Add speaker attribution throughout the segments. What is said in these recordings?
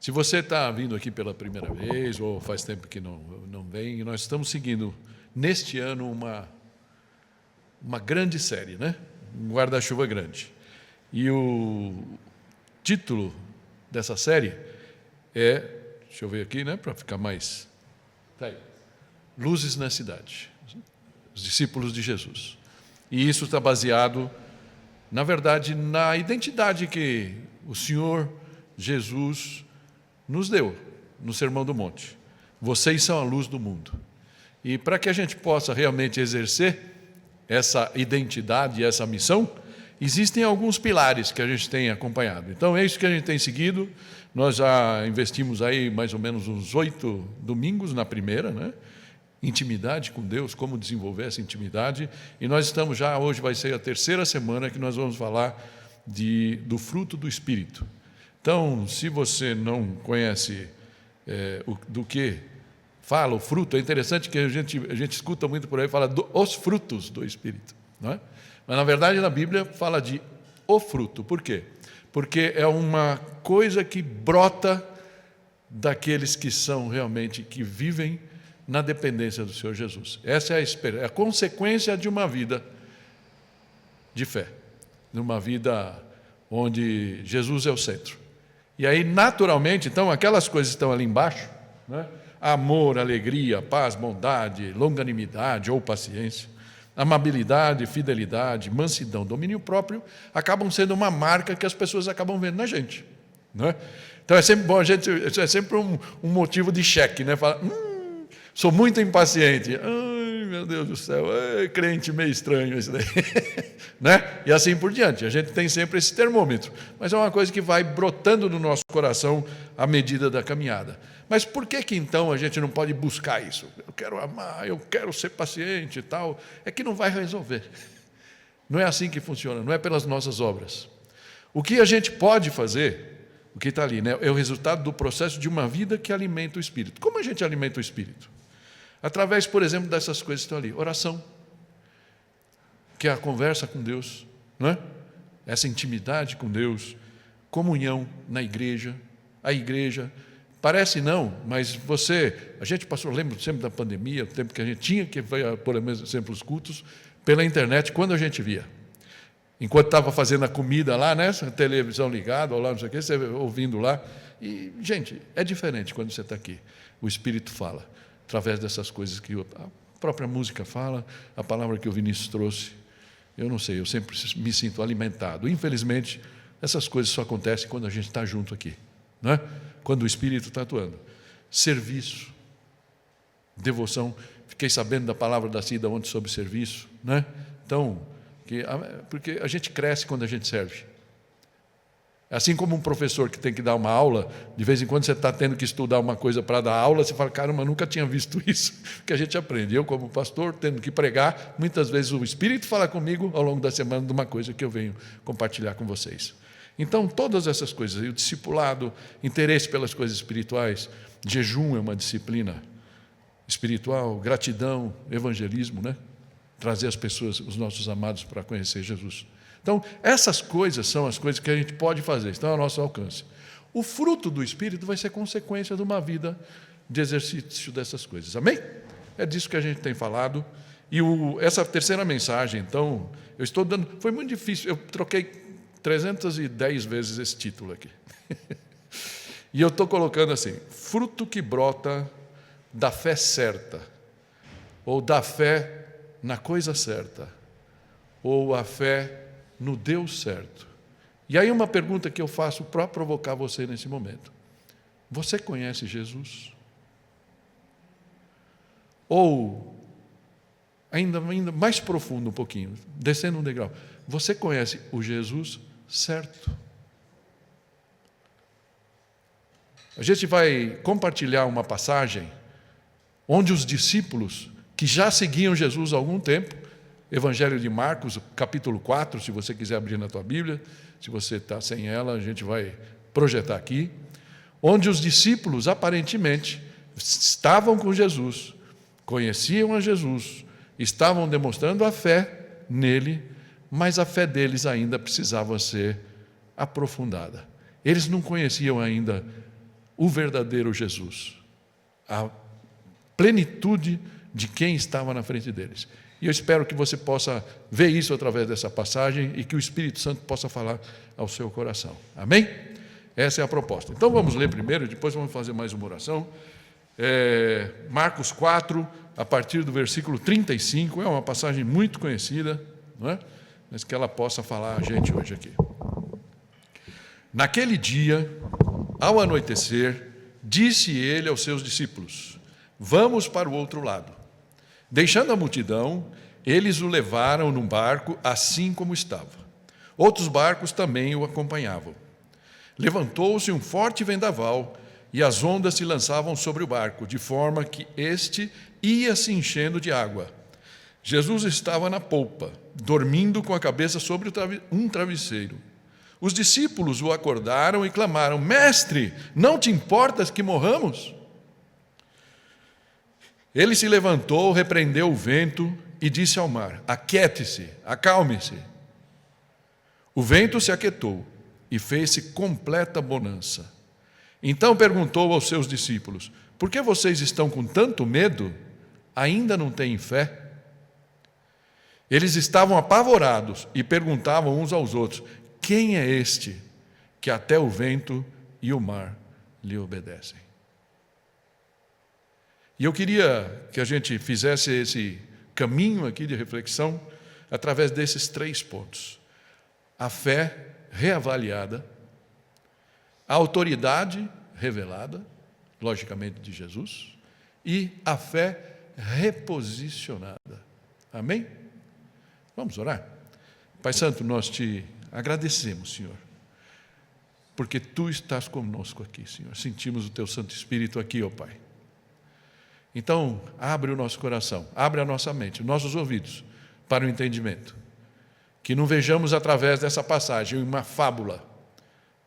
Speaker 1: Se você está vindo aqui pela primeira vez, ou faz tempo que não vem, nós estamos seguindo, neste ano, uma grande série, né? Um guarda-chuva grande. E o título dessa série é, deixa eu ver aqui, né, para ficar mais... Tá aí. Luzes na cidade. Os discípulos de Jesus. E isso está baseado, na verdade, na identidade que o Senhor Jesus nos deu no Sermão do Monte. Vocês são a luz do mundo. E para que a gente possa realmente exercer essa identidade e essa missão, existem alguns pilares que a gente tem acompanhado. Então, é isso que a gente tem seguido. Nós já investimos aí mais ou menos uns 8 domingos na primeira, né? Intimidade com Deus, como desenvolver essa intimidade. E nós estamos já, hoje vai ser a terceira semana que nós vamos falar do fruto do Espírito. Então, se você não conhece do que fala o fruto, é interessante que a gente escuta muito por aí, fala os frutos do Espírito, não é? Mas, na verdade, na Bíblia fala de o fruto. Por quê? Porque é uma coisa que brota daqueles que são realmente, que vivem na dependência do Senhor Jesus. Essa é a consequência de uma vida de fé, de uma vida onde Jesus é o centro. E aí, naturalmente, então, aquelas coisas que estão ali embaixo, né? Amor, alegria, paz, bondade, longanimidade ou paciência, amabilidade, fidelidade, mansidão, domínio próprio, acabam sendo uma marca que as pessoas acabam vendo na gente, né? Então, é sempre bom, isso é sempre um motivo de cheque, né? Fala, sou muito impaciente. Ai, meu Deus do céu, crente meio estranho esse daí. Né? E assim por diante. A gente tem sempre esse termômetro. Mas é uma coisa que vai brotando no nosso coração à medida da caminhada. Mas por que então a gente não pode buscar isso? Eu quero amar, eu quero ser paciente e tal. É que não vai resolver. Não é assim que funciona, não é pelas nossas obras. O que a gente pode fazer, o que está ali, né, é o resultado do processo de uma vida que alimenta o Espírito. Como a gente alimenta o Espírito? Através, por exemplo, dessas coisas que estão ali. Oração, que é a conversa com Deus, não é? Essa intimidade com Deus, comunhão na igreja, a igreja. Parece não, mas a gente passou, lembro sempre da pandemia, o tempo que a gente tinha que ver, por exemplo, os cultos, pela internet, quando a gente via. Enquanto estava fazendo a comida lá, né, a televisão ligada, ou lá, não sei o quê, você ouvindo lá. E, gente, é diferente quando você está aqui. O Espírito fala, através dessas coisas que a própria música fala, a palavra que o Vinícius trouxe. Eu não sei, eu sempre me sinto alimentado. Infelizmente, essas coisas só acontecem quando a gente está junto aqui, não é? Quando o Espírito está atuando. Serviço, devoção. Fiquei sabendo da palavra da Cida ontem sobre serviço, né? Então, porque a gente cresce quando a gente serve. Assim como um professor que tem que dar uma aula, de vez em quando você está tendo que estudar uma coisa para dar aula, você fala, caramba, eu nunca tinha visto isso, que a gente aprende. Eu, como pastor, tendo que pregar, muitas vezes o Espírito fala comigo ao longo da semana de uma coisa que eu venho compartilhar com vocês. Então, todas essas coisas, o discipulado, interesse pelas coisas espirituais, jejum é uma disciplina espiritual, gratidão, evangelismo, né? Trazer as pessoas, os nossos amados, para conhecer Jesus. Então, essas coisas são as coisas que a gente pode fazer, estão ao nosso alcance. O fruto do Espírito vai ser consequência de uma vida de exercício dessas coisas. Amém? É disso que a gente tem falado. E essa terceira mensagem, então, eu estou dando... Foi muito difícil, eu troquei 310 vezes esse título aqui. E eu estou colocando assim, fruto que brota da fé certa, ou da fé na coisa certa, ou a fé no Deus certo. E aí uma pergunta que eu faço para provocar você nesse momento. Você conhece Jesus? Ou, ainda mais profundo um pouquinho, descendo um degrau, você conhece o Jesus certo? A gente vai compartilhar uma passagem onde os discípulos que já seguiam Jesus há algum tempo, Evangelho de Marcos, capítulo 4, se você quiser abrir na tua Bíblia, se você está sem ela, a gente vai projetar aqui, onde os discípulos, aparentemente, estavam com Jesus, conheciam a Jesus, estavam demonstrando a fé nele, mas a fé deles ainda precisava ser aprofundada. Eles não conheciam ainda o verdadeiro Jesus, a plenitude de quem estava na frente deles. E eu espero que você possa ver isso através dessa passagem e que o Espírito Santo possa falar ao seu coração. Amém? Essa é a proposta. Então vamos ler primeiro, depois vamos fazer mais uma oração. Marcos 4, a partir do versículo 35, é uma passagem muito conhecida, não é? Mas que ela possa falar a gente hoje aqui. Naquele dia, ao anoitecer, disse ele aos seus discípulos: vamos para o outro lado. Deixando a multidão, eles o levaram num barco assim como estava. Outros barcos também o acompanhavam. Levantou-se um forte vendaval e as ondas se lançavam sobre o barco, de forma que este ia se enchendo de água. Jesus estava na polpa, dormindo com a cabeça sobre um travesseiro. Os discípulos o acordaram e clamaram: Mestre, não te importas que morramos? Ele se levantou, repreendeu o vento e disse ao mar: Aquiete-se, acalme-se. O vento se aquietou e fez-se completa bonança. Então perguntou aos seus discípulos: Por que vocês estão com tanto medo? Ainda não têm fé? Eles estavam apavorados e perguntavam uns aos outros: Quem é este que até o vento e o mar lhe obedecem? E eu queria que a gente fizesse esse caminho aqui de reflexão através desses 3 pontos: a fé reavaliada, a autoridade revelada, logicamente de Jesus, e a fé reposicionada. Amém? Vamos orar? Pai Santo, nós te agradecemos, Senhor, porque Tu estás conosco aqui, Senhor. Sentimos o Teu Santo Espírito aqui, ó Pai. Então, abre o nosso coração, abre a nossa mente, nossos ouvidos para o entendimento. Que não vejamos através dessa passagem uma fábula,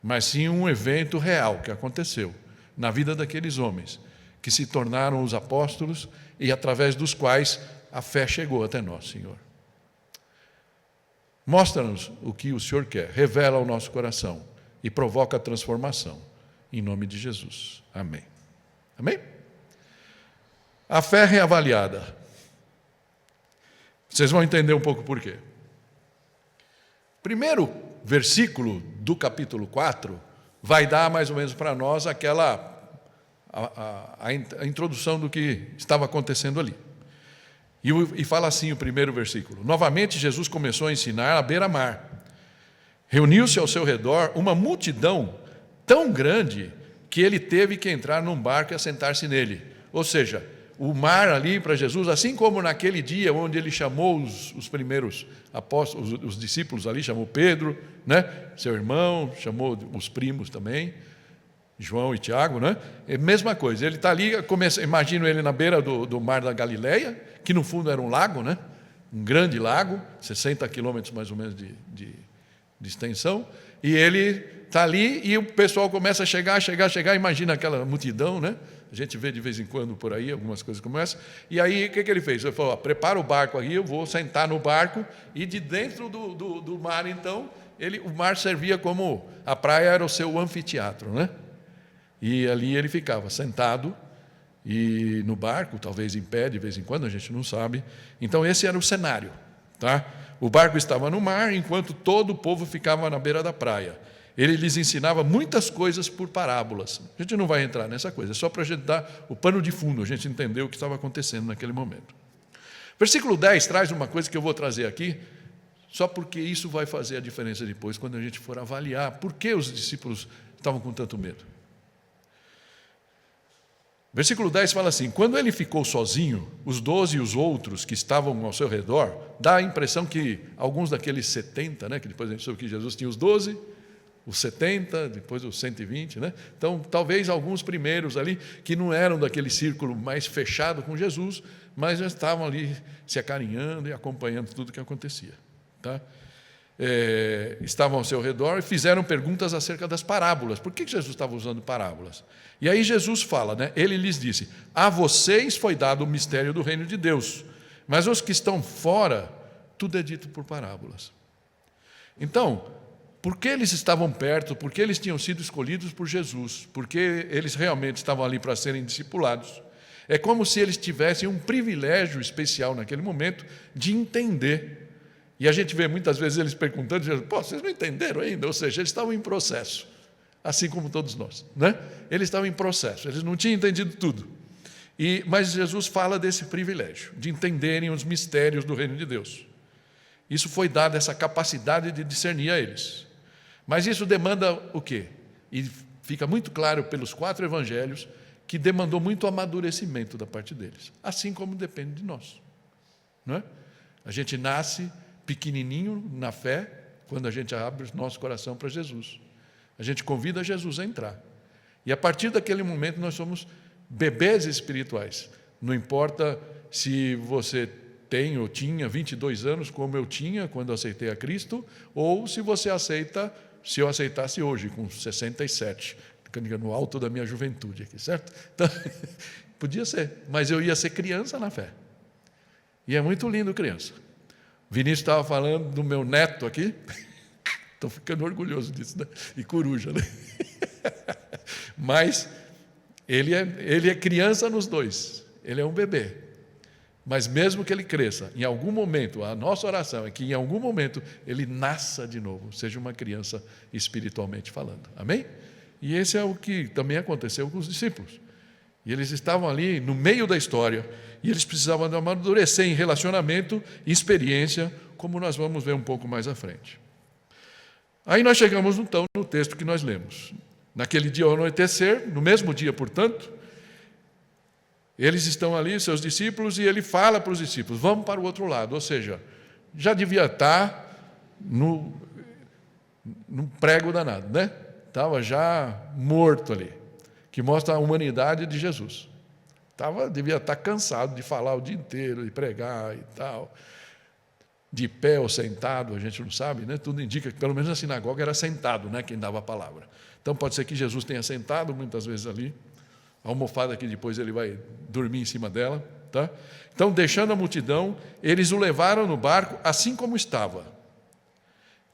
Speaker 1: mas sim um evento real que aconteceu na vida daqueles homens que se tornaram os apóstolos e através dos quais a fé chegou até nós, Senhor. Mostra-nos o que o Senhor quer, revela ao nosso coração e provoca a transformação, em nome de Jesus. Amém. Amém? A fé reavaliada. Vocês vão entender um pouco por quê. Primeiro versículo do capítulo 4 vai dar mais ou menos para nós aquela a introdução do que estava acontecendo ali. E fala assim o primeiro versículo: Novamente Jesus começou a ensinar à beira-mar. Reuniu-se ao seu redor uma multidão tão grande que ele teve que entrar num barco e assentar-se nele. Ou seja, o mar ali para Jesus, assim como naquele dia onde ele chamou os primeiros apóstolos, os discípulos ali, chamou Pedro, né, seu irmão, chamou os primos também, João e Tiago, né? É a mesma coisa, ele está ali, imagino ele na beira do mar da Galileia, que no fundo era um lago, né? Um grande lago, 60 quilômetros mais ou menos de extensão, e ele está ali e o pessoal começa a chegar, imagina aquela multidão, né? A gente vê de vez em quando por aí algumas coisas como essa. E aí, o que ele fez? Ele falou: prepara o barco aí, eu vou sentar no barco. E de dentro do mar, então, o mar servia como... A praia era o seu anfiteatro, né? E ali ele ficava sentado e no barco, talvez em pé, de vez em quando, a gente não sabe. Então, esse era o cenário, tá? O barco estava no mar, enquanto todo o povo ficava na beira da praia. Ele lhes ensinava muitas coisas por parábolas. A gente não vai entrar nessa coisa, é só para a gente dar o pano de fundo, a gente entender o que estava acontecendo naquele momento. Versículo 10 traz uma coisa que eu vou trazer aqui, só porque isso vai fazer a diferença depois, quando a gente for avaliar por que os discípulos estavam com tanto medo. Versículo 10 fala assim: Quando ele ficou sozinho, os 12 e os outros que estavam ao seu redor, dá a impressão que alguns daqueles 70, né, que depois a gente soube que Jesus tinha os 12, os 70, depois os 120, né? Então, talvez alguns primeiros ali, que não eram daquele círculo mais fechado com Jesus, mas já estavam ali se acarinhando e acompanhando tudo o que acontecia. Tá? Estavam ao seu redor e fizeram perguntas acerca das parábolas. Por que Jesus estava usando parábolas? E aí Jesus fala, né? Ele lhes disse: a vocês foi dado o mistério do reino de Deus, mas aos que estão fora, tudo é dito por parábolas. Então, porque eles estavam perto, porque eles tinham sido escolhidos por Jesus, porque eles realmente estavam ali para serem discipulados. É como se eles tivessem um privilégio especial naquele momento de entender. E a gente vê muitas vezes eles perguntando, dizendo, pô, vocês não entenderam ainda? Ou seja, eles estavam em processo, assim como todos nós, né? Eles estavam em processo, eles não tinham entendido tudo. Mas Jesus fala desse privilégio, de entenderem os mistérios do reino de Deus. Isso foi dado, essa capacidade de discernir a eles. Mas isso demanda o quê? E fica muito claro pelos 4 evangelhos que demandou muito amadurecimento da parte deles, assim como depende de nós, não é? A gente nasce pequenininho na fé quando a gente abre o nosso coração para Jesus. A gente convida Jesus a entrar. E a partir daquele momento nós somos bebês espirituais. Não importa se você tem ou tinha 22 anos, como eu tinha quando aceitei a Cristo, ou se você aceita, se eu aceitasse hoje, com 67, no alto da minha juventude aqui, certo? Então, podia ser, mas eu ia ser criança na fé. E é muito lindo criança. Vinícius estava falando do meu neto aqui, estou ficando orgulhoso disso, né? E coruja, né? Mas ele é criança nos dois, ele é um bebê. Mas mesmo que ele cresça, em algum momento, a nossa oração é que em algum momento ele nasça de novo, seja uma criança espiritualmente falando. Amém? E esse é o que também aconteceu com os discípulos. E eles estavam ali no meio da história, e eles precisavam de amadurecer em relacionamento e experiência, como nós vamos ver um pouco mais à frente. Aí nós chegamos, então, no texto que nós lemos. Naquele dia ao anoitecer, no mesmo dia, portanto, eles estão ali, seus discípulos, e ele fala para os discípulos, vamos para o outro lado. Ou seja, já devia estar num prego danado, né? Estava já morto ali, que mostra a humanidade de Jesus. Devia estar cansado de falar o dia inteiro, de pregar e tal, de pé ou sentado, a gente não sabe, né? Tudo indica que pelo menos na sinagoga era sentado, né? Quem dava a palavra. Então pode ser que Jesus tenha sentado muitas vezes ali, a almofada que depois ele vai dormir em cima dela, tá? Então, deixando a multidão, eles o levaram no barco assim como estava.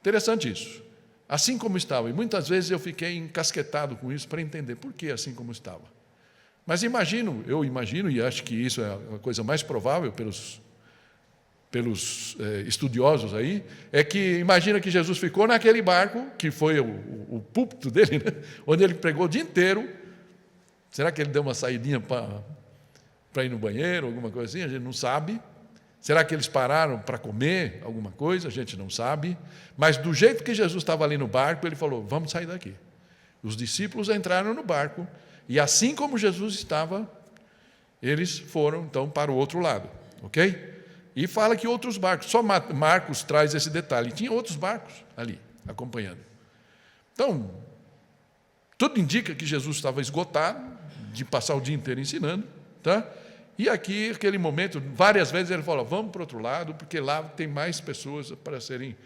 Speaker 1: Interessante isso. Assim como estava. E muitas vezes eu fiquei encasquetado com isso para entender por que assim como estava. Mas eu imagino, e acho que isso é a coisa mais provável pelos estudiosos aí, é que imagina que Jesus ficou naquele barco, que foi o púlpito dele, né? Onde ele pregou o dia inteiro. Será que ele deu uma saidinha para ir no banheiro, alguma coisa assim? A gente não sabe. Será que eles pararam para comer alguma coisa? A gente não sabe. Mas do jeito que Jesus estava ali no barco, ele falou, vamos sair daqui. Os discípulos entraram no barco, e assim como Jesus estava, eles foram, então, para o outro lado. Ok? E fala que outros barcos, só Marcos traz esse detalhe, tinha outros barcos ali, acompanhando. Então, tudo indica que Jesus estava esgotado de passar o dia inteiro ensinando, tá? E aqui, naquele momento, várias vezes ele falou, vamos para o outro lado, porque lá tem mais pessoas para serem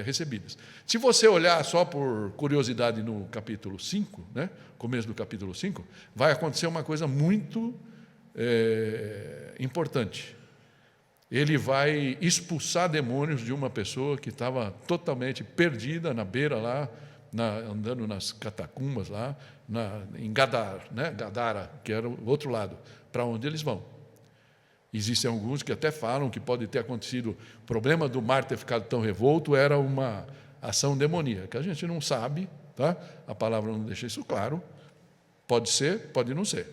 Speaker 1: recebidas. Se você olhar só por curiosidade no capítulo 5, né, começo do capítulo 5, vai acontecer uma coisa muito importante. Ele vai expulsar demônios de uma pessoa que estava totalmente perdida na beira lá, andando nas catacumbas lá, em Gadara, que era o outro lado, para onde eles vão. Existem alguns que até falam que pode ter acontecido, o problema do mar ter ficado tão revolto era uma ação demoníaca. A gente não sabe, tá? A palavra não deixa isso claro. Pode ser, pode não ser.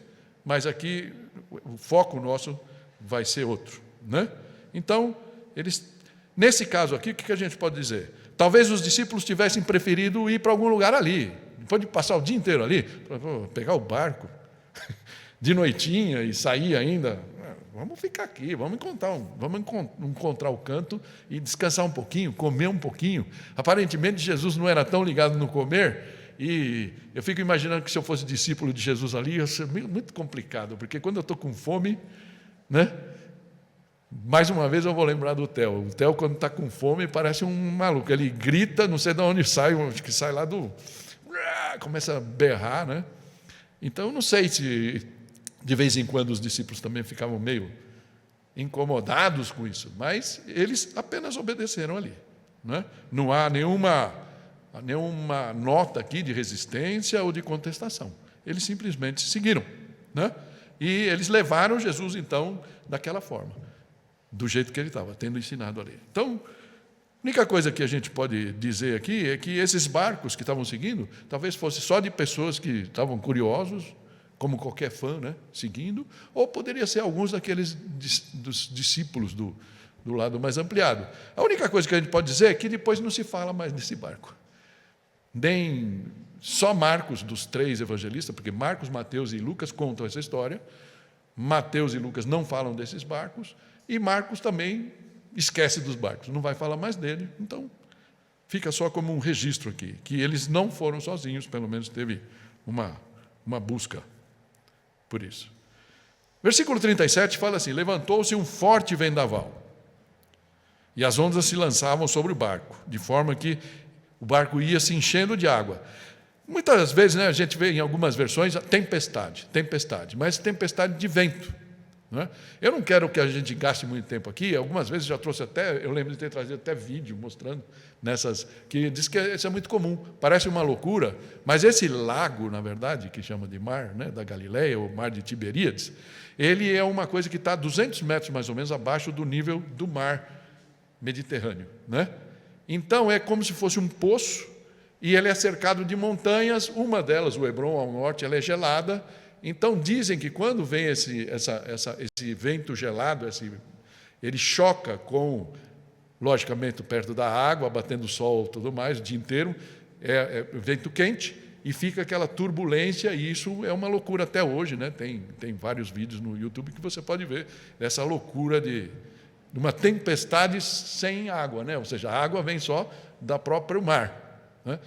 Speaker 1: Mas aqui o foco nosso vai ser outro, né? Então, nesse caso aqui, o que a gente pode dizer? Talvez os discípulos tivessem preferido ir para algum lugar ali, depois de passar o dia inteiro ali, pegar o barco de noitinha e sair ainda. Vamos ficar aqui, vamos encontrar o canto e descansar um pouquinho, comer um pouquinho. Aparentemente, Jesus não era tão ligado no comer, e eu fico imaginando que se eu fosse discípulo de Jesus ali, ia ser muito complicado, porque quando eu estou com fome, né? Mais uma vez eu vou lembrar do Theo. O Theo, quando está com fome, parece um maluco. Ele grita, não sei de onde sai, acho que sai lá começa a berrar, né? Então, eu não sei se de vez em quando os discípulos também ficavam meio incomodados com isso, mas eles apenas obedeceram ali, né? Não há nenhuma nenhuma nota aqui de resistência ou de contestação. Eles simplesmente seguiram, né? E eles levaram Jesus, então, daquela forma, do jeito que ele estava, tendo ensinado ali. Então, a única coisa que a gente pode dizer aqui é que esses barcos que estavam seguindo, talvez fosse só de pessoas que estavam curiosos, como qualquer fã, né, seguindo, ou poderia ser alguns daqueles dos discípulos do lado mais ampliado. A única coisa que a gente pode dizer é que depois não se fala mais desse barco. Nem só Marcos, dos 3 evangelistas, porque Marcos, Mateus e Lucas contam essa história, Mateus e Lucas não falam desses barcos, e Marcos também esquece dos barcos, não vai falar mais dele, então fica só como um registro aqui, que eles não foram sozinhos, pelo menos teve uma busca por isso. Versículo 37 fala assim: levantou-se um forte vendaval, e as ondas se lançavam sobre o barco, de forma que o barco ia se enchendo de água. Muitas vezes, né, a gente vê em algumas versões tempestade, mas tempestade de vento. Não é? Eu não quero que a gente gaste muito tempo aqui, algumas vezes já trouxe até, eu lembro de ter trazido até vídeo mostrando nessas, que diz que isso é muito comum, parece uma loucura, mas esse lago, na verdade, que chama de mar, né, da Galileia, ou mar de Tiberíades, ele é uma coisa que está a 200 metros mais ou menos abaixo do nível do mar Mediterrâneo, né? Então é como se fosse um poço, e ele é cercado de montanhas, uma delas, o Hebron ao norte, ela é gelada. Então dizem que quando vem esse vento gelado, ele choca com, logicamente, perto da água, batendo sol e tudo mais, o dia inteiro, é vento quente, e fica aquela turbulência, e isso é uma loucura até hoje, né? Tem vários vídeos no YouTube que você pode ver essa loucura de uma tempestade sem água, né? Ou seja, a água vem só da própria mar, né?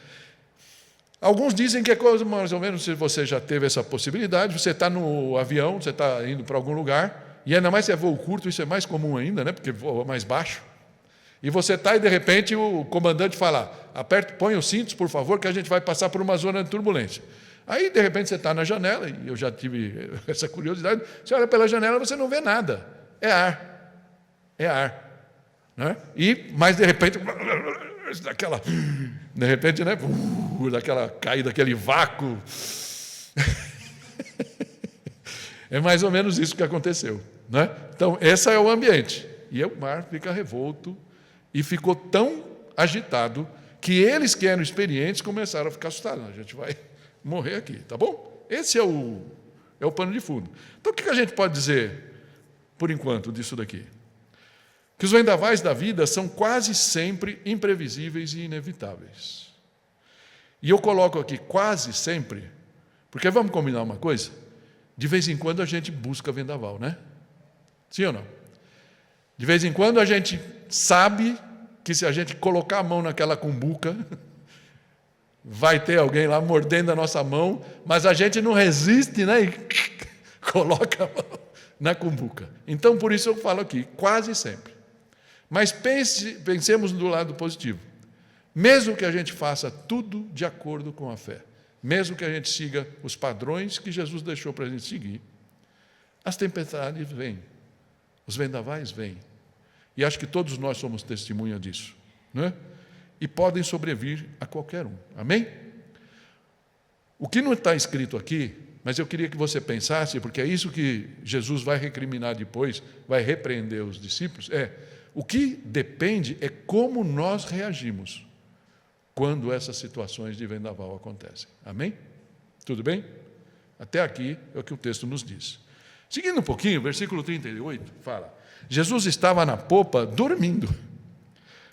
Speaker 1: Alguns dizem que é coisa mais ou menos, se você já teve essa possibilidade, você está no avião, você está indo para algum lugar, e ainda mais se é voo curto, isso é mais comum ainda, né? Porque voa mais baixo, e você está e de repente o comandante fala: põe os cintos, por favor, que a gente vai passar por uma zona de turbulência. Aí de repente você está na janela, e eu já tive essa curiosidade, você olha pela janela, você não vê nada, é ar, né? Mas de repente, né? Daquela caída, daquele vácuo. É mais ou menos isso que aconteceu, né? Então, esse é o ambiente. E o mar fica revolto, e ficou tão agitado que eles que eram experientes começaram a ficar assustados. A gente vai morrer aqui, tá bom? Esse é o pano de fundo. Então, o que a gente pode dizer, por enquanto, disso daqui? Que os vendavais da vida são quase sempre imprevisíveis e inevitáveis. E eu coloco aqui quase sempre, porque vamos combinar uma coisa? De vez em quando a gente busca vendaval, né? Sim ou não? De vez em quando a gente sabe que se a gente colocar a mão naquela cumbuca, vai ter alguém lá mordendo a nossa mão, mas a gente não resiste, né? E coloca a mão na cumbuca. Então, por isso eu falo aqui, quase sempre. Mas pensemos do lado positivo. Mesmo que a gente faça tudo de acordo com a fé, mesmo que a gente siga os padrões que Jesus deixou para a gente seguir, as tempestades vêm, os vendavais vêm. E acho que todos nós somos testemunha disso, né? E podem sobrevir a qualquer um. Amém? O que não está escrito aqui, mas eu queria que você pensasse, porque é isso que Jesus vai recriminar depois, vai repreender os discípulos, o que depende é como nós reagimos quando essas situações de vendaval acontecem. Amém? Tudo bem? Até aqui é o que o texto nos diz. Seguindo um pouquinho, versículo 38 fala: Jesus estava na popa dormindo,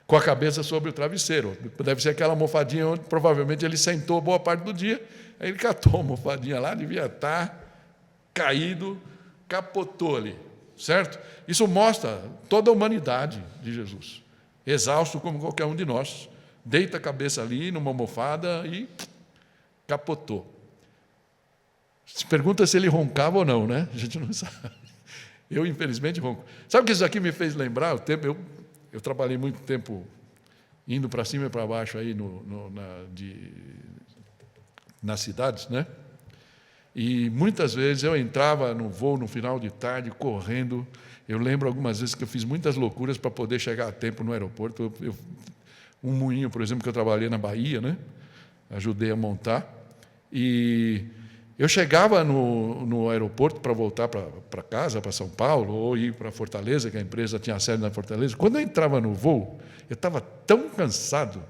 Speaker 1: com a cabeça sobre o travesseiro. Deve ser aquela almofadinha onde provavelmente ele sentou boa parte do dia. Aí ele catou a almofadinha lá, devia estar caído, capotou ali. Certo? Isso mostra toda a humanidade de Jesus, exausto como qualquer um de nós, deita a cabeça ali numa almofada e capotou. Se pergunta se ele roncava ou não, né? A gente não sabe. Eu, infelizmente, ronco. Sabe o que isso aqui me fez lembrar? Eu trabalhei muito tempo indo para cima e para baixo aí nas cidades, né? E muitas vezes eu entrava no voo no final de tarde, correndo. Eu lembro algumas vezes que eu fiz muitas loucuras para poder chegar a tempo no aeroporto. Um moinho, por exemplo, que eu trabalhei na Bahia, né? Ajudei a montar. E eu chegava no aeroporto para voltar para casa, para São Paulo, ou ir para Fortaleza, que a empresa tinha sede na Fortaleza. Quando eu entrava no voo, eu estava tão cansado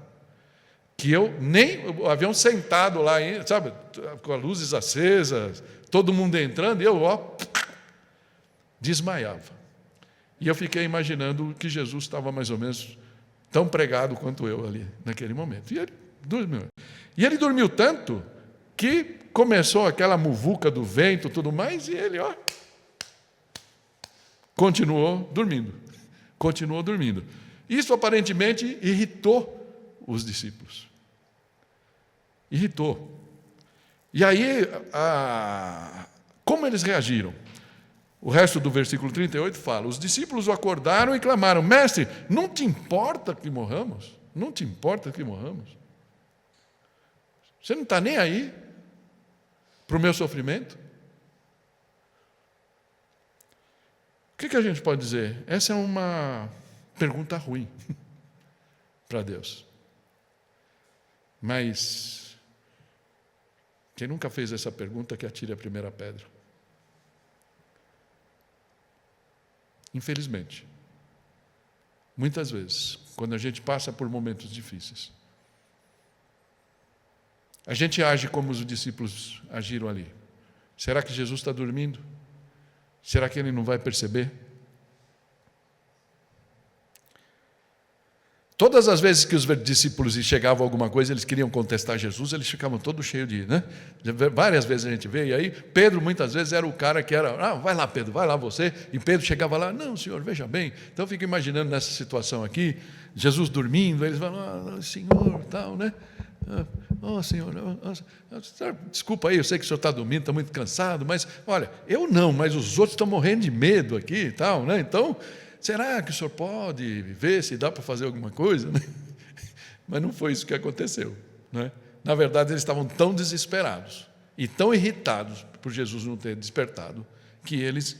Speaker 1: que eu nem o avião sentado lá, sabe, com as luzes acesas, todo mundo entrando, e eu desmaiava. E eu fiquei imaginando que Jesus estava mais ou menos tão pregado quanto eu ali naquele momento. E ele dormiu. E ele dormiu tanto que começou aquela muvuca do vento, tudo mais, e ele, continuou dormindo. Continuou dormindo. Isso aparentemente irritou os discípulos. Irritou. E aí, como eles reagiram? O resto do versículo 38 fala: os discípulos o acordaram e clamaram: mestre, não te importa que morramos? Não te importa que morramos? Você não está nem aí para o meu sofrimento? O que a gente pode dizer? Essa é uma pergunta ruim para Deus. Mas quem nunca fez essa pergunta, que atire a primeira pedra. Infelizmente, muitas vezes, quando a gente passa por momentos difíceis, a gente age como os discípulos agiram ali. Será que Jesus está dormindo? Será que ele não vai perceber? Todas as vezes que os discípulos chegavam a alguma coisa, eles queriam contestar Jesus, eles ficavam todos cheios de... né? Várias vezes a gente vê, e aí Pedro muitas vezes era o cara que era, vai lá Pedro, vai lá você, e Pedro chegava lá, não senhor, veja bem. Então eu fico imaginando nessa situação aqui, Jesus dormindo, eles falam, senhor, tal, né? Senhor, desculpa aí, eu sei que o senhor está dormindo, está muito cansado, mas olha, eu não, mas os outros estão morrendo de medo aqui e tal, né? Então... será que o senhor pode ver se dá para fazer alguma coisa? Mas não foi isso que aconteceu. Né? Na verdade, eles estavam tão desesperados e tão irritados por Jesus não ter despertado, que eles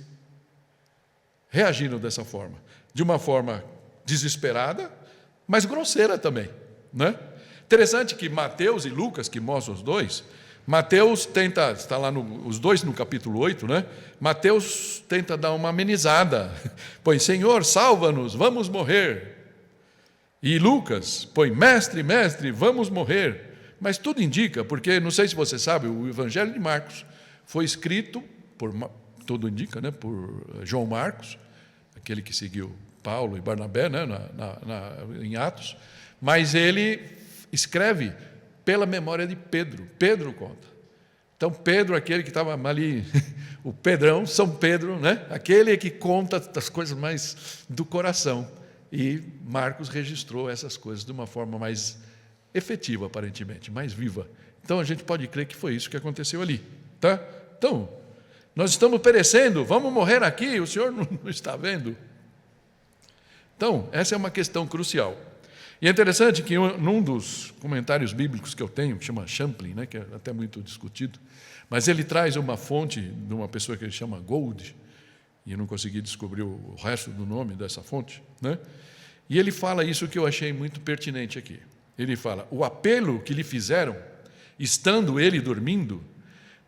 Speaker 1: reagiram dessa forma. De uma forma desesperada, mas grosseira também. Né? Interessante que Mateus e Lucas, que mostram os dois, Mateus tenta, está lá os dois no capítulo 8, né? Mateus tenta dar uma amenizada, põe, Senhor, salva-nos, vamos morrer. E Lucas põe, mestre, vamos morrer. Mas tudo indica, porque, não sei se você sabe, o Evangelho de Marcos foi escrito, tudo indica, né? Por João Marcos, aquele que seguiu Paulo e Barnabé, né? Em Atos, mas ele escreve pela memória de Pedro. Pedro conta. Então, Pedro, aquele que estava ali, o Pedrão, São Pedro, né? Aquele que conta as coisas mais do coração. E Marcos registrou essas coisas de uma forma mais efetiva, aparentemente, mais viva. Então, a gente pode crer que foi isso que aconteceu ali. Tá? Então, nós estamos perecendo, vamos morrer aqui, o senhor não está vendo? Então, essa é uma questão crucial. E é interessante que num dos comentários bíblicos que eu tenho, que chama Champlin, né, que é até muito discutido, mas ele traz uma fonte de uma pessoa que ele chama Gould, e eu não consegui descobrir o resto do nome dessa fonte, né? E ele fala isso que eu achei muito pertinente aqui. Ele fala, o apelo que lhe fizeram, estando ele dormindo,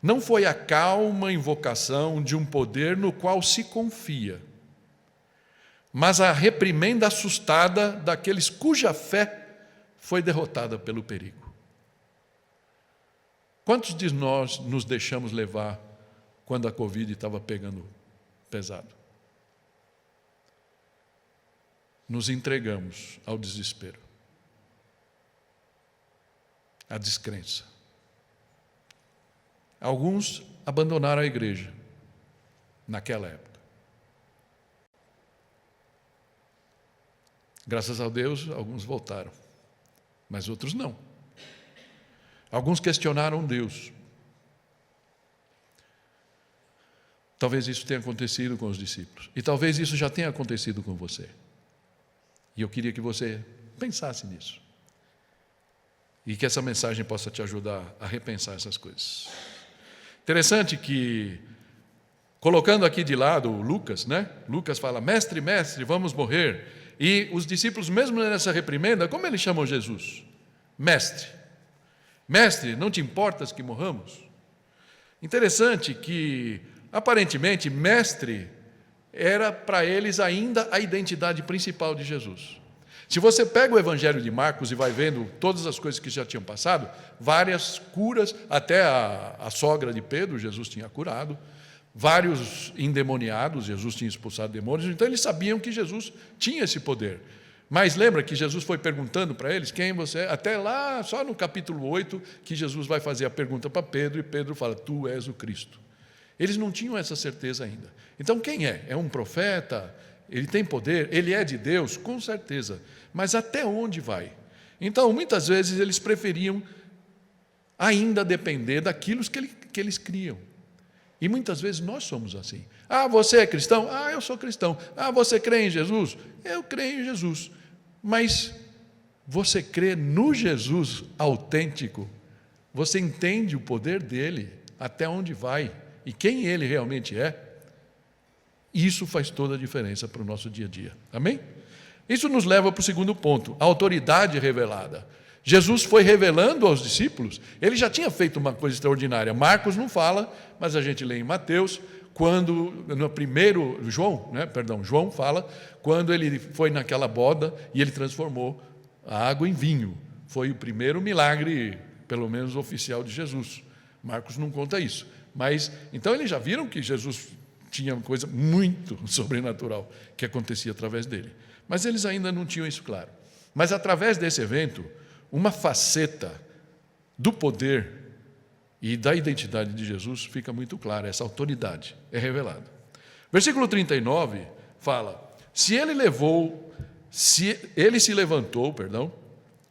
Speaker 1: não foi a calma invocação de um poder no qual se confia, mas a reprimenda assustada daqueles cuja fé foi derrotada pelo perigo. Quantos de nós nos deixamos levar quando a Covid estava pegando pesado? Nos entregamos ao desespero, à descrença. Alguns abandonaram a igreja naquela época. Graças a Deus, alguns voltaram, mas outros não. Alguns questionaram Deus. Talvez isso tenha acontecido com os discípulos. E talvez isso já tenha acontecido com você. E eu queria que você pensasse nisso. E que essa mensagem possa te ajudar a repensar essas coisas. Interessante que, colocando aqui de lado o Lucas, né? Lucas fala, mestre, vamos morrer. E os discípulos, mesmo nessa reprimenda, como eles chamam Jesus? Mestre. Mestre, não te importas que morramos? Interessante que, aparentemente, mestre era para eles ainda a identidade principal de Jesus. Se você pega o Evangelho de Marcos e vai vendo todas as coisas que já tinham passado, várias curas, até a sogra de Pedro, Jesus tinha curado, vários endemoniados, Jesus tinha expulsado demônios, então eles sabiam que Jesus tinha esse poder. Mas lembra que Jesus foi perguntando para eles quem você é, até lá, só no capítulo 8, que Jesus vai fazer a pergunta para Pedro, e Pedro fala, tu és o Cristo. Eles não tinham essa certeza ainda. Então quem é? É um profeta? Ele tem poder? Ele é de Deus? Com certeza. Mas até onde vai? Então, muitas vezes, eles preferiam ainda depender daquilo que eles criam. E muitas vezes nós somos assim. Ah, você é cristão? Ah, eu sou cristão. Ah, você crê em Jesus? Eu creio em Jesus. Mas você crê no Jesus autêntico? Você entende o poder dele? Até onde vai? E quem ele realmente é? Isso faz toda a diferença para o nosso dia a dia. Amém? Isso nos leva para o segundo ponto, a autoridade revelada. Jesus foi revelando aos discípulos, ele já tinha feito uma coisa extraordinária. Marcos não fala, mas a gente lê em Mateus, quando, no primeiro, João fala, quando ele foi naquela boda e ele transformou a água em vinho. Foi o primeiro milagre, pelo menos oficial, de Jesus. Marcos não conta isso. Mas, então eles já viram que Jesus tinha uma coisa muito sobrenatural que acontecia através dele. Mas eles ainda não tinham isso claro. Mas através desse evento, uma faceta do poder e da identidade de Jesus fica muito clara, essa autoridade é revelada. Versículo 39 fala, se ele se levantou,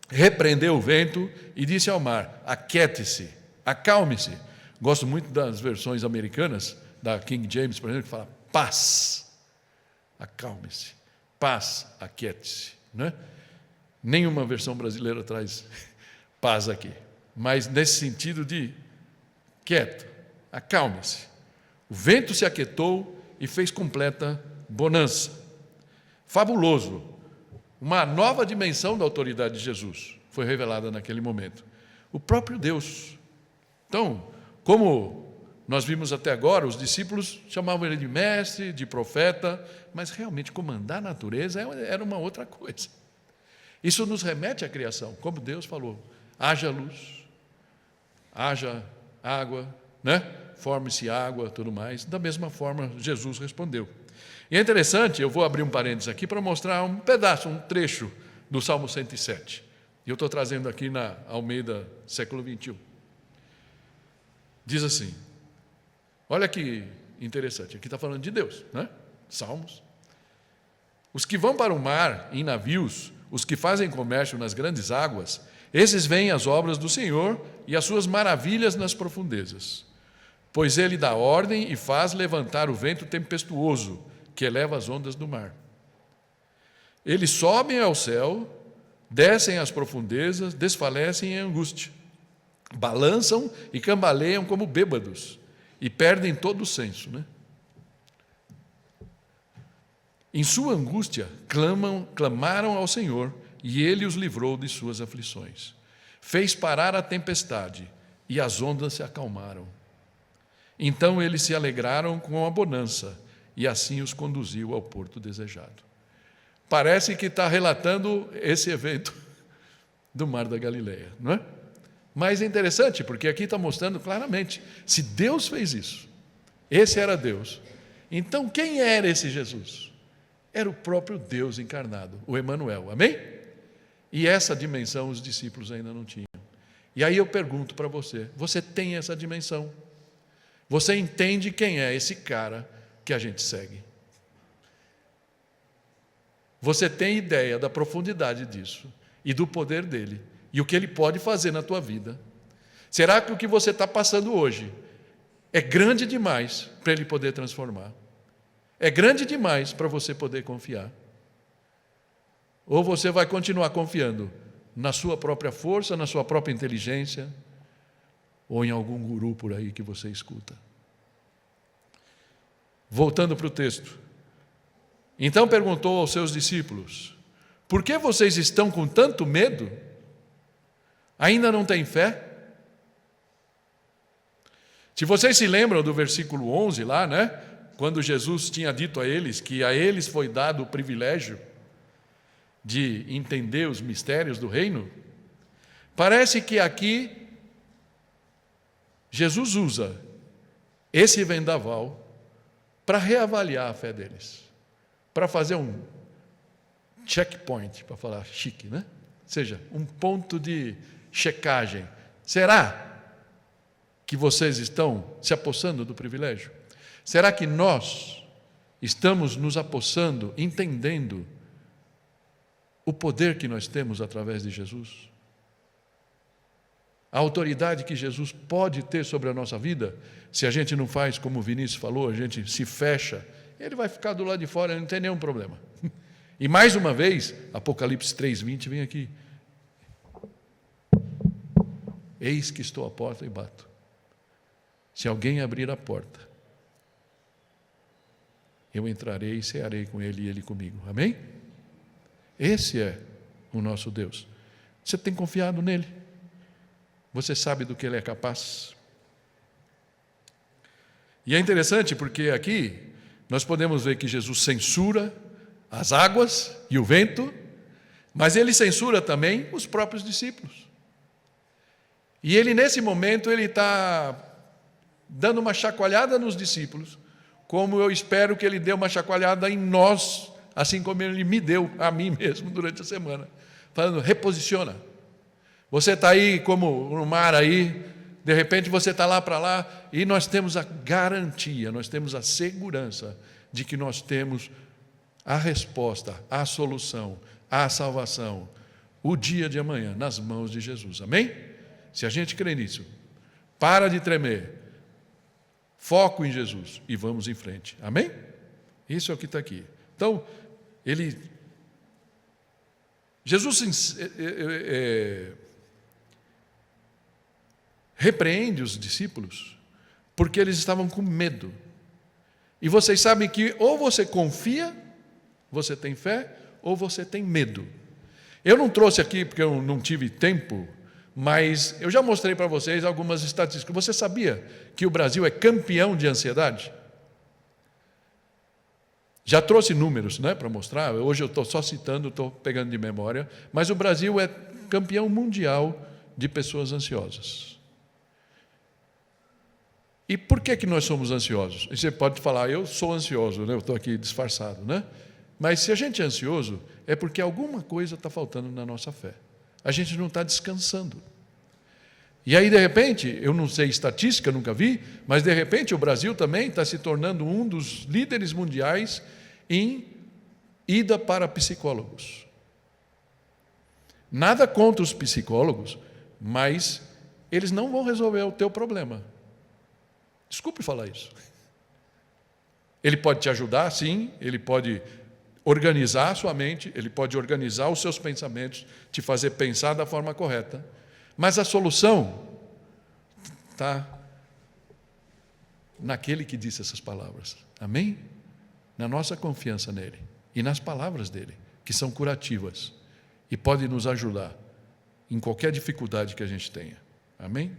Speaker 1: repreendeu o vento e disse ao mar, aquiete-se, acalme-se. Gosto muito das versões americanas, da King James, por exemplo, que fala paz, acalme-se, paz, aquiete-se. Né? Nenhuma versão brasileira traz paz aqui, mas nesse sentido de quieto, acalme-se. O vento se aquietou e fez completa bonança. Fabuloso. Uma nova dimensão da autoridade de Jesus foi revelada naquele momento. O próprio Deus. Então, como nós vimos até agora, os discípulos chamavam ele de mestre, de profeta, mas realmente comandar a natureza era uma outra coisa. Isso nos remete à criação, como Deus falou, haja luz, haja água, forme-se água, tudo mais. Da mesma forma, Jesus respondeu. E é interessante, eu vou abrir um parênteses aqui para mostrar um pedaço, um trecho do Salmo 107. E eu estou trazendo aqui na Almeida, século 21. Diz assim, olha que interessante, aqui está falando de Deus, Salmos. Os que vão para o mar em navios, os que fazem comércio nas grandes águas, esses veem as obras do Senhor e as suas maravilhas nas profundezas. Pois ele dá ordem e faz levantar o vento tempestuoso, que eleva as ondas do mar. Eles sobem ao céu, descem às profundezas, desfalecem em angústia. Balançam e cambaleiam como bêbados e perdem todo o senso. Em sua angústia, clamaram ao Senhor e Ele os livrou de suas aflições. Fez parar a tempestade e as ondas se acalmaram. Então eles se alegraram com a bonança e assim os conduziu ao porto desejado. Parece que está relatando esse evento do Mar da Galileia, não é? Mas é interessante, porque aqui está mostrando claramente, se Deus fez isso, esse era Deus, então quem era esse Jesus? Era o próprio Deus encarnado, o Emanuel, amém? E essa dimensão os discípulos ainda não tinham. E aí eu pergunto para você, você tem essa dimensão? Você entende quem é esse cara que a gente segue? Você tem ideia da profundidade disso e do poder dele e o que ele pode fazer na tua vida? Será que o que você está passando hoje é grande demais para ele poder transformar? É grande demais para você poder confiar? Ou você vai continuar confiando na sua própria força, na sua própria inteligência, ou em algum guru por aí que você escuta? Voltando para o texto. Então perguntou aos seus discípulos: por que vocês estão com tanto medo? Ainda não têm fé? Se vocês se lembram do versículo 11 lá, né? Quando Jesus tinha dito a eles que a eles foi dado o privilégio de entender os mistérios do reino, parece que aqui Jesus usa esse vendaval para reavaliar a fé deles, para fazer um checkpoint, para falar chique, né? Ou seja, um ponto de checagem. Será que vocês estão se apossando do privilégio? Será que nós estamos nos apossando, entendendo o poder que nós temos através de Jesus? A autoridade que Jesus pode ter sobre a nossa vida, se a gente não faz como o Vinícius falou, a gente se fecha, ele vai ficar do lado de fora, não tem nenhum problema. E mais uma vez, Apocalipse 3:20 vem aqui. Eis que estou à porta e bato. Se alguém abrir a porta, eu entrarei e cearei com ele e ele comigo. Amém? Esse é o nosso Deus. Você tem confiado nele? Você sabe do que ele é capaz? E é interessante porque aqui nós podemos ver que Jesus censura as águas e o vento, mas ele censura também os próprios discípulos. E ele, nesse momento, ele está dando uma chacoalhada nos discípulos, como eu espero que ele dê uma chacoalhada em nós, assim como ele me deu a mim mesmo durante a semana, falando: reposiciona. Você está aí como no mar aí, de repente você está lá para lá, e nós temos a garantia, nós temos a segurança de que nós temos a resposta, a solução, a salvação, o dia de amanhã nas mãos de Jesus. Amém? Se a gente crê nisso, para de tremer, foco em Jesus e vamos em frente. Amém? Isso é o que está aqui. Então, Jesus repreende os discípulos porque eles estavam com medo. E vocês sabem que ou você confia, você tem fé, ou você tem medo. Eu não trouxe aqui porque eu não tive tempo, mas eu já mostrei para vocês algumas estatísticas. Você sabia que o Brasil é campeão de ansiedade? Já trouxe números, né, para mostrar. Hoje eu estou só citando, estou pegando de memória, mas o Brasil é campeão mundial de pessoas ansiosas. E por que nós somos ansiosos? Você pode falar: eu sou ansioso, né? Eu estou aqui disfarçado, né? Mas se a gente é ansioso, é porque alguma coisa está faltando na nossa fé. A gente não está descansando. E aí, de repente, eu não sei estatística, nunca vi, mas de repente o Brasil também está se tornando um dos líderes mundiais em ida para psicólogos. Nada contra os psicólogos, mas eles não vão resolver o teu problema. Desculpe falar isso. Ele pode te ajudar, sim, ele pode organizar a sua mente, ele pode organizar os seus pensamentos, te fazer pensar da forma correta, mas a solução está naquele que disse essas palavras. Amém? Na nossa confiança nele e nas palavras dele, que são curativas e podem nos ajudar em qualquer dificuldade que a gente tenha. Amém?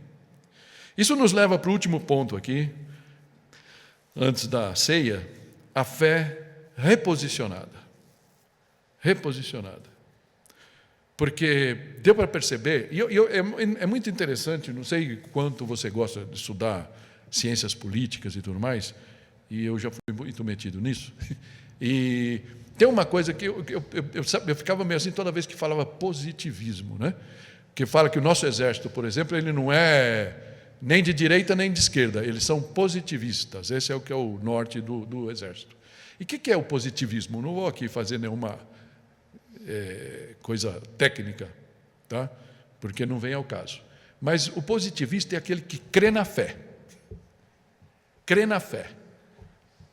Speaker 1: Isso nos leva para o último ponto aqui, antes da ceia: a fé reposicionada. Reposicionada. Porque deu para perceber, e é muito interessante, não sei quanto você gosta de estudar ciências políticas e tudo mais, e eu já fui muito metido nisso, e tem uma coisa que eu ficava meio assim toda vez que falava positivismo, né? Que fala que o nosso exército, por exemplo, ele não é nem de direita nem de esquerda, eles são positivistas. Esse é o que é o norte do exército. E o que é o positivismo? Não vou aqui fazer nenhuma coisa técnica, tá? Porque não vem ao caso. Mas o positivista é aquele que crê na fé. Crê na fé.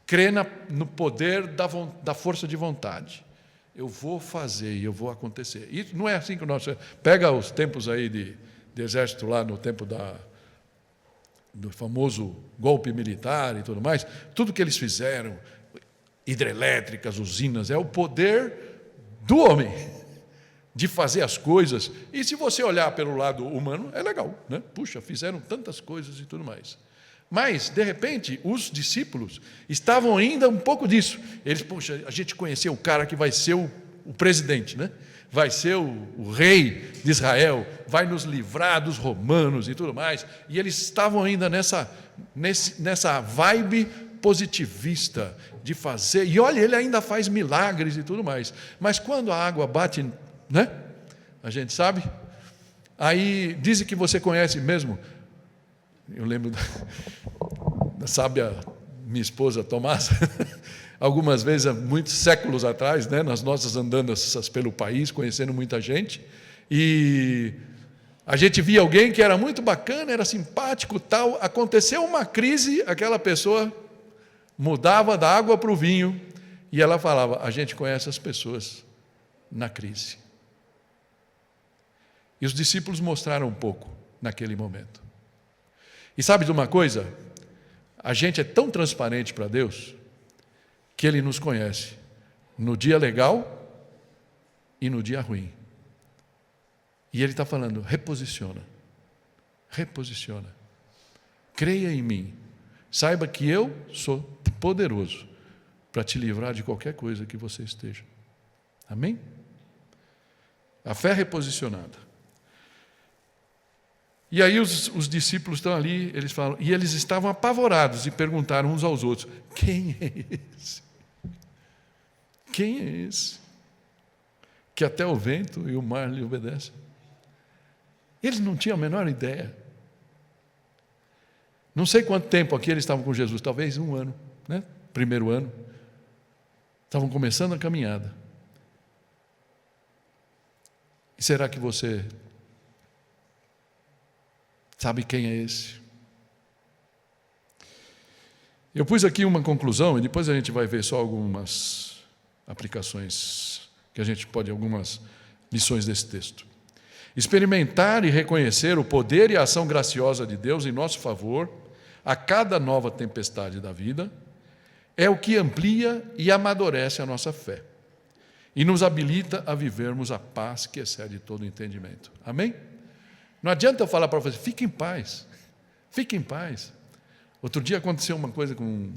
Speaker 1: Crê no poder da força de vontade. Eu vou fazer e eu vou acontecer. E não é assim que o nosso... Pega os tempos aí de exército lá no tempo do famoso golpe militar e tudo mais, tudo que eles fizeram, hidrelétricas, usinas, é o poder do homem de fazer as coisas. E se você olhar pelo lado humano, é legal, né? Puxa, fizeram tantas coisas e tudo mais. Mas, de repente, os discípulos estavam ainda um pouco disso. Eles, puxa, a gente conheceu o cara que vai ser o presidente, né? Vai ser o rei de Israel, vai nos livrar dos romanos e tudo mais. E eles estavam ainda nessa vibe positivista de fazer. E olha, ele ainda faz milagres e tudo mais. Mas quando a água bate, né? A gente sabe. Aí dizem que você conhece mesmo. Eu lembro da sábia minha esposa Tomás, algumas vezes, há muitos séculos atrás, né, nas nossas andanças pelo país, conhecendo muita gente, e a gente via alguém que era muito bacana, era simpático, tal, aconteceu uma crise, aquela pessoa mudava da água para o vinho, e ela falava, a gente conhece as pessoas na crise. E os discípulos mostraram um pouco naquele momento. E sabe de uma coisa? A gente é tão transparente para Deus que Ele nos conhece no dia legal e no dia ruim. E Ele está falando, reposiciona. Reposiciona. Creia em mim. Saiba que eu sou poderoso para te livrar de qualquer coisa que você esteja. Amém? A fé reposicionada. E aí os discípulos estão ali, eles falam, e eles estavam apavorados e perguntaram uns aos outros, quem é esse? Quem é esse? Que até o vento e o mar lhe obedecem. Eles não tinham a menor ideia. Não sei quanto tempo aqui eles estavam com Jesus, talvez 1 ano, né? Primeiro ano. Estavam começando a caminhada. E será que você sabe quem é esse? Eu pus aqui uma conclusão e depois a gente vai ver só algumas aplicações que a gente pode, algumas lições desse texto. Experimentar e reconhecer o poder e a ação graciosa de Deus em nosso favor a cada nova tempestade da vida é o que amplia e amadurece a nossa fé e nos habilita a vivermos a paz que excede todo entendimento. Amém? Não adianta eu falar para você, fique em paz, fique em paz. Outro dia aconteceu uma coisa com um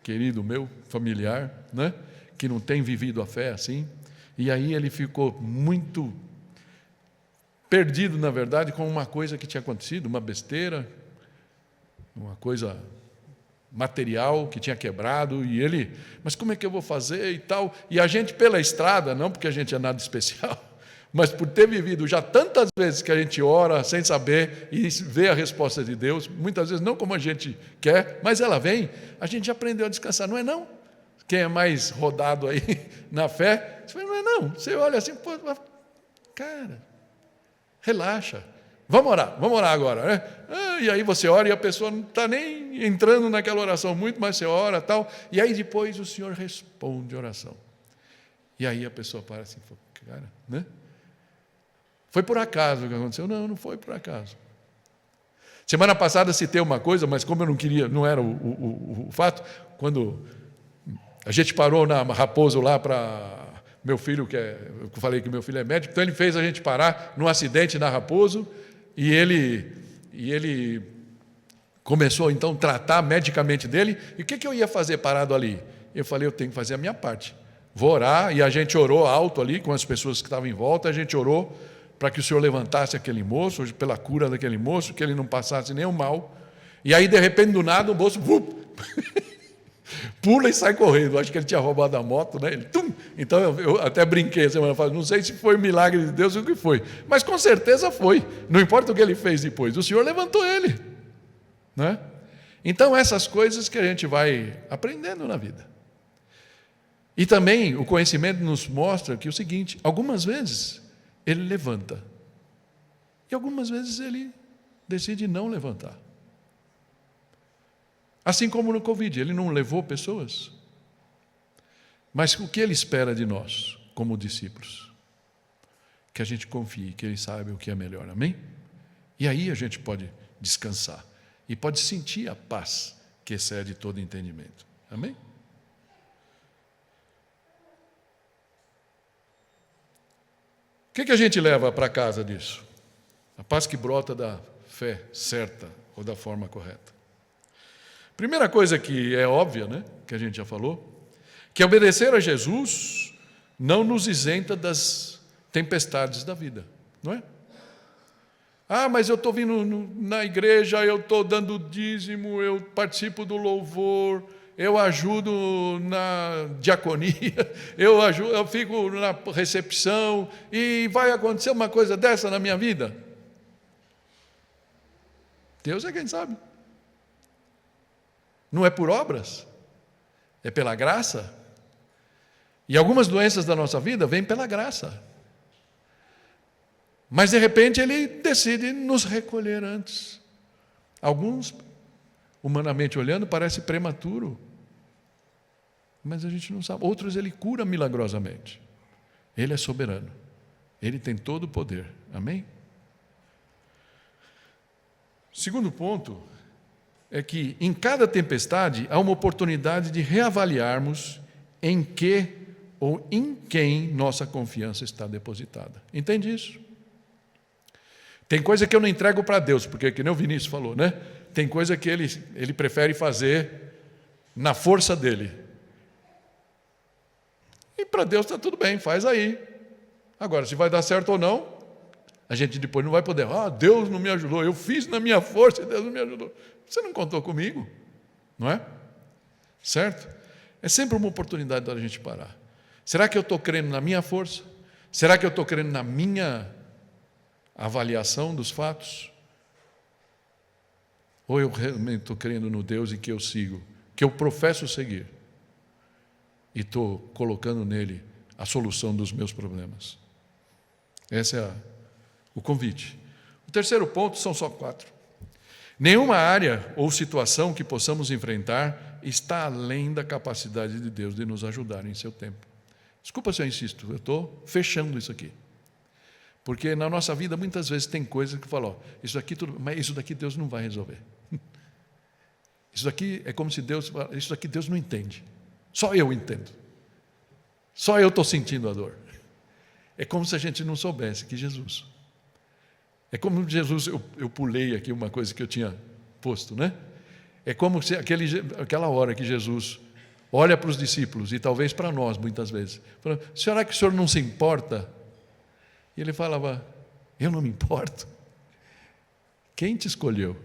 Speaker 1: querido meu, familiar, né, que não tem vivido a fé assim, e aí ele ficou muito perdido, na verdade, com uma coisa que tinha acontecido, uma besteira, uma coisa material que tinha quebrado, e ele, mas como é que eu vou fazer e tal? E a gente pela estrada, não porque a gente é nada especial, mas por ter vivido já tantas vezes que a gente ora sem saber e vê a resposta de Deus, muitas vezes não como a gente quer, mas ela vem, a gente já aprendeu a descansar, não é não? Quem é mais rodado aí na fé, você fala, não é não, você olha assim, pô, cara, relaxa, vamos orar agora, né? E aí você ora e a pessoa não está nem entrando naquela oração muito, mas você ora e tal, e aí depois o Senhor responde a oração. E aí a pessoa para assim, cara, né? Foi por acaso que aconteceu? Não, não foi por acaso. Semana passada citei uma coisa, mas como eu não queria, não era o fato, quando a gente parou na Raposo lá para meu filho, eu falei que meu filho é médico, então ele fez a gente parar num acidente na Raposo e ele começou então a tratar medicamente dele. E o que eu ia fazer parado ali? Eu falei, eu tenho que fazer a minha parte. Vou orar, e a gente orou alto ali com as pessoas que estavam em volta, a gente orou para que o Senhor levantasse aquele moço, pela cura daquele moço, que ele não passasse nenhum mal. E aí, de repente, do nada, o moço pula e sai correndo. Acho que ele tinha roubado a moto, né? Ele, tum! Então, eu até brinquei a semana passada, não sei se foi milagre de Deus ou o que foi, mas com certeza foi. Não importa o que ele fez depois, o Senhor levantou ele. Né? Então, essas coisas que a gente vai aprendendo na vida. E também o conhecimento nos mostra que o seguinte, algumas vezes ele levanta e algumas vezes ele decide não levantar. Assim como no Covid, ele não levou pessoas. Mas o que ele espera de nós, como discípulos? Que a gente confie, que ele sabe o que é melhor, amém? E aí a gente pode descansar e pode sentir a paz que excede todo entendimento, amém? O que a gente leva para casa disso? A paz que brota da fé certa ou da forma correta. Primeira coisa que é óbvia, né, que a gente já falou, que obedecer a Jesus não nos isenta das tempestades da vida, não é? Mas eu estou vindo na igreja, eu estou dando dízimo, eu participo do louvor, eu ajudo na diaconia, eu fico na recepção, e vai acontecer uma coisa dessa na minha vida? Deus é quem sabe. Não é por obras, é pela graça. E algumas doenças da nossa vida vêm pela graça. Mas, de repente, Ele decide nos recolher antes. Alguns, humanamente olhando, parece prematuro. Mas a gente não sabe. Outros Ele cura milagrosamente. Ele é soberano. Ele tem todo o poder. Amém? Segundo ponto é que em cada tempestade há uma oportunidade de reavaliarmos em que ou em quem nossa confiança está depositada. Entende isso? Tem coisa que eu não entrego para Deus, porque, que nem o Vinícius falou, né? Tem coisa que ele prefere fazer na força dele. E para Deus está tudo bem, faz aí. Agora, se vai dar certo ou não, a gente depois não vai poder. Deus não me ajudou, eu fiz na minha força e Deus não me ajudou. Você não contou comigo, não é? Certo? É sempre uma oportunidade da gente parar. Será que eu estou crendo na minha força? Será que eu estou crendo na minha avaliação dos fatos? Ou eu realmente estou crendo no Deus em que eu sigo, que eu professo seguir, e estou colocando nele a solução dos meus problemas? Esse é o convite. O terceiro ponto, são só 4. Nenhuma área ou situação que possamos enfrentar está além da capacidade de Deus de nos ajudar em seu tempo. Desculpa se eu insisto, eu estou fechando isso aqui. Porque na nossa vida muitas vezes tem coisas que falam, mas isso daqui Deus não vai resolver. Isso daqui é como se isso daqui Deus não entende. Só eu entendo. Só eu estou sentindo a dor. É como se a gente não soubesse que Jesus. É como Jesus, eu pulei aqui uma coisa que eu tinha posto, né? É como se aquela hora que Jesus olha para os discípulos, e talvez para nós muitas vezes, falando, será que o senhor não se importa? E ele falava, eu não me importo. Quem te escolheu?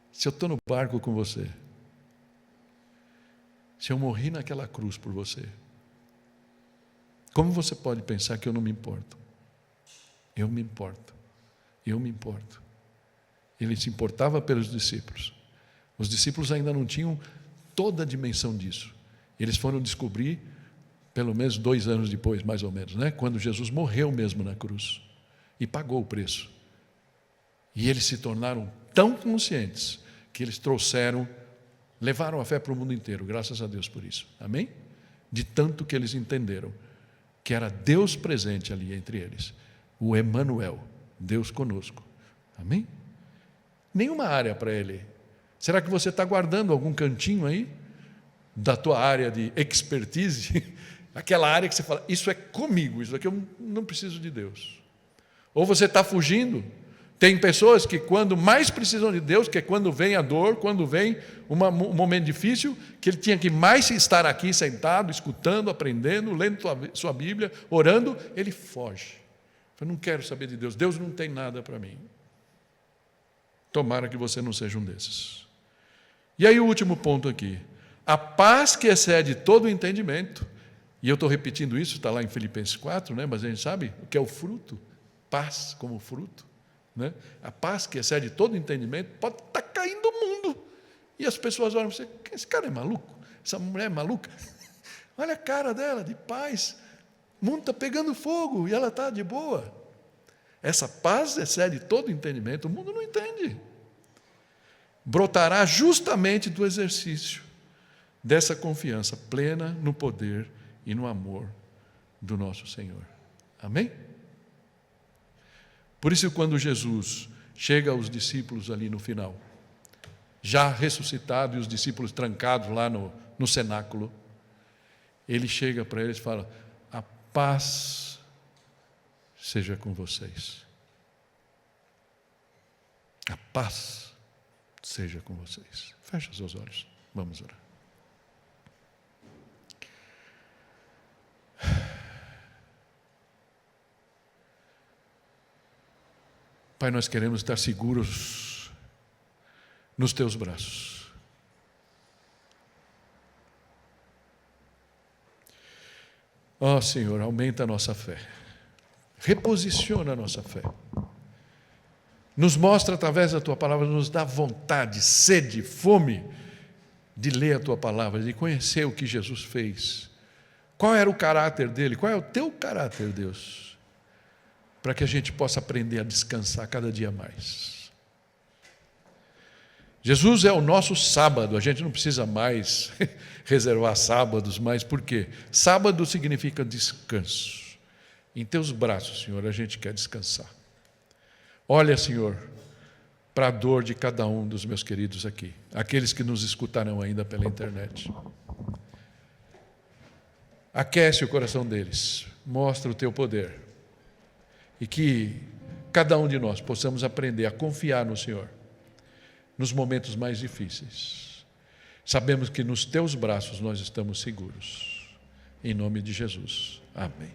Speaker 1: Se eu estou no barco com você, se eu morri naquela cruz por você, como você pode pensar que eu não me importo? Eu me importo, eu me importo. Ele se importava pelos discípulos. Os discípulos ainda não tinham toda a dimensão disso. Eles foram descobrir, pelo menos 2 anos depois, mais ou menos, né? Quando Jesus morreu mesmo na cruz e pagou o preço. E eles se tornaram tão conscientes que eles levaram a fé para o mundo inteiro, graças a Deus por isso. Amém? De tanto que eles entenderam que era Deus presente ali entre eles. O Emanuel, Deus conosco. Amém? Nenhuma área para Ele. Será que você está guardando algum cantinho aí da tua área de expertise? Aquela área que você fala, isso é comigo, isso aqui eu não preciso de Deus. Ou você está fugindo? Tem pessoas que quando mais precisam de Deus, que é quando vem a dor, quando vem um momento difícil, que ele tinha que mais estar aqui sentado, escutando, aprendendo, lendo sua Bíblia, orando, ele foge. Eu não quero saber de Deus, Deus não tem nada para mim. Tomara que você não seja um desses. E aí o último ponto aqui, a paz que excede todo o entendimento, e eu estou repetindo isso, está lá em Filipenses 4, né? Mas a gente sabe o que é o fruto, paz como fruto, né? A paz que excede todo o entendimento pode estar caindo o mundo, e as pessoas olham para você, esse cara é maluco, essa mulher é maluca, olha a cara dela de paz, o mundo está pegando fogo e ela está de boa. Essa paz excede todo o entendimento, o mundo não entende. Brotará justamente do exercício dessa confiança plena no poder e no amor do nosso Senhor. Amém? Por isso, quando Jesus chega aos discípulos ali no final, já ressuscitado e os discípulos trancados lá no cenáculo, ele chega para eles e fala, a paz seja com vocês. A paz seja com vocês. Feche os seus olhos. Vamos orar. Pai, nós queremos estar seguros nos teus braços. Ó Senhor, aumenta a nossa fé. Reposiciona a nossa fé. Nos mostra através da tua palavra, nos dá vontade, sede, fome de ler a tua palavra, de conhecer o que Jesus fez. Qual era o caráter dele? Qual é o teu caráter, Deus? Para que a gente possa aprender a descansar cada dia mais. Jesus é o nosso sábado, a gente não precisa mais reservar sábados, mas por quê? Sábado significa descanso. Em teus braços, Senhor, a gente quer descansar. Olha, Senhor, para a dor de cada um dos meus queridos aqui, aqueles que nos escutarão ainda pela internet. Aquece o coração deles, mostra o teu poder. E que cada um de nós possamos aprender a confiar no Senhor nos momentos mais difíceis. Sabemos que nos teus braços nós estamos seguros. Em nome de Jesus. Amém.